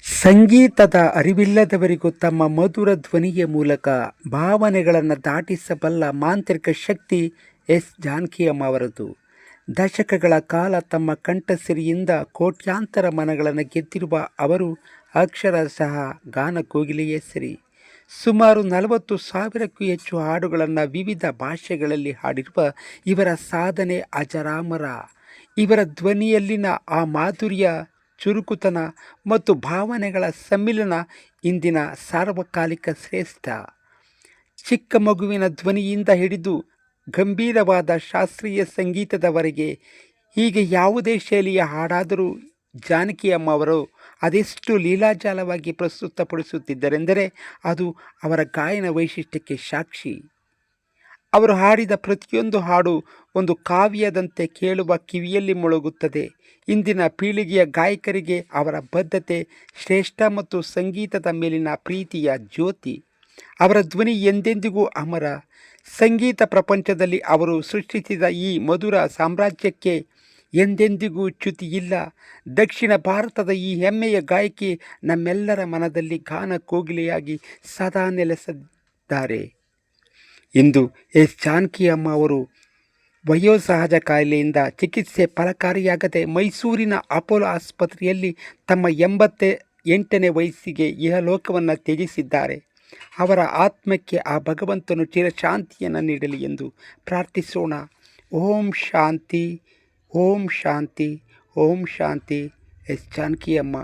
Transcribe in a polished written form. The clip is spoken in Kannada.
ಸಂಗೀತದ ಅರಿವಿಲ್ಲದವರಿಗೂ ತಮ್ಮ ಮಧುರ ಧ್ವನಿಯ ಮೂಲಕ ಭಾವನೆಗಳನ್ನು ದಾಟಿಸಬಲ್ಲ ಮಾಂತ್ರಿಕ ಶಕ್ತಿ ಎಸ್ ಜಾನಕಿಯಮ್ಮ ಅವರದು. ದಶಕಗಳ ಕಾಲ ತಮ್ಮ ಕಂಠಸಿರಿಯಿಂದ ಕೋಟ್ಯಾಂತರ ಮನಗಳನ್ನು ಗೆದ್ದಿರುವ ಅವರು ಅಕ್ಷರಶಃ ಗಾನ ಕೋಗಿಲೆಯೇ ಸರಿ. ಸುಮಾರು 40,000ಕ್ಕೂ ಹೆಚ್ಚು ಹಾಡುಗಳನ್ನು ವಿವಿಧ ಭಾಷೆಗಳಲ್ಲಿ ಹಾಡಿರುವ ಇವರ ಸಾಧನೆ ಅಜರಾಮರ. ಇವರ ಧ್ವನಿಯಲ್ಲಿನ ಆ ಮಾಧುರ್ಯ, ಚುರುಕುತನ ಮತ್ತು ಭಾವನೆಗಳ ಸಮ್ಮಿಲನ ಇಂದಿನ ಸಾರ್ವಕಾಲಿಕ ಶ್ರೇಷ್ಠ. ಚಿಕ್ಕ ಮಗುವಿನ ಧ್ವನಿಯಿಂದ ಹಿಡಿದು ಗಂಭೀರವಾದ ಶಾಸ್ತ್ರೀಯ ಸಂಗೀತದವರೆಗೆ ಹೀಗೆ ಯಾವುದೇ ಶೈಲಿಯ ಹಾಡಾದರೂ ಜಾನಕಿಯಮ್ಮ ಅವರು ಅದೆಷ್ಟು ಲೀಲಾಜಾಲವಾಗಿ ಪ್ರಸ್ತುತಪಡಿಸುತ್ತಿದ್ದರೆಂದರೆ ಅದು ಅವರ ಗಾಯನ ವೈಶಿಷ್ಟ್ಯಕ್ಕೆ ಸಾಕ್ಷಿ. ಅವರು ಹಾಡಿದ ಪ್ರತಿಯೊಂದು ಹಾಡು ಒಂದು ಕಾವ್ಯದಂತೆ ಕೇಳುವ ಕಿವಿಯಲ್ಲಿ ಮೊಳಗುತ್ತದೆ. ಇಂದಿನ ಪೀಳಿಗೆಯ ಗಾಯಕರಿಗೆ ಅವರ ಬದ್ಧತೆ ಶ್ರೇಷ್ಠ ಮತ್ತು ಸಂಗೀತದ ಮೇಲಿನ ಪ್ರೀತಿಯ ಜ್ಯೋತಿ. ಅವರ ಧ್ವನಿ ಎಂದೆಂದಿಗೂ ಅಮರ. ಸಂಗೀತ ಪ್ರಪಂಚದಲ್ಲಿ ಅವರು ಸೃಷ್ಟಿಸಿದ ಈ ಮಧುರ ಸಾಮ್ರಾಜ್ಯಕ್ಕೆ ಎಂದೆಂದಿಗೂ ಚ್ಯುತಿಯಿಲ್ಲ. ದಕ್ಷಿಣ ಭಾರತದ ಈ ಹೆಮ್ಮೆಯ ಗಾಯಕಿ ನಮ್ಮೆಲ್ಲರ ಮನದಲ್ಲಿ ಗಾನ ಕೋಗಿಲೆಯಾಗಿ ಸದಾ ನೆಲೆಸಿದ್ದಾರೆ. ಇಂದು ಎಸ್ ಜಾನಕಿಯಮ್ಮ ಅವರು ವಯೋಸಹಜ ಕಾಯಿಲೆಯಿಂದ ಚಿಕಿತ್ಸೆ ಫಲಕಾರಿಯಾಗದೆ ಮೈಸೂರಿನ ಅಪೋಲೋ ಆಸ್ಪತ್ರೆಯಲ್ಲಿ ತಮ್ಮ 88ನೇ ವಯಸ್ಸಿಗೆ ಇಹಲೋಕವನ್ನು ತ್ಯಜಿಸಿದ್ದಾರೆ. ಅವರ ಆತ್ಮಕ್ಕೆ ಆ ಭಗವಂತನು ಚಿರಶಾಂತಿಯನ್ನು ನೀಡಲಿ ಎಂದು ಪ್ರಾರ್ಥಿಸೋಣ. ಓಂ ಶಾಂತಿ, ಓಂ ಶಾಂತಿ, ಓಂ ಶಾಂತಿ. ಎಸ್ ಜಾನಕಿಯಮ್ಮ.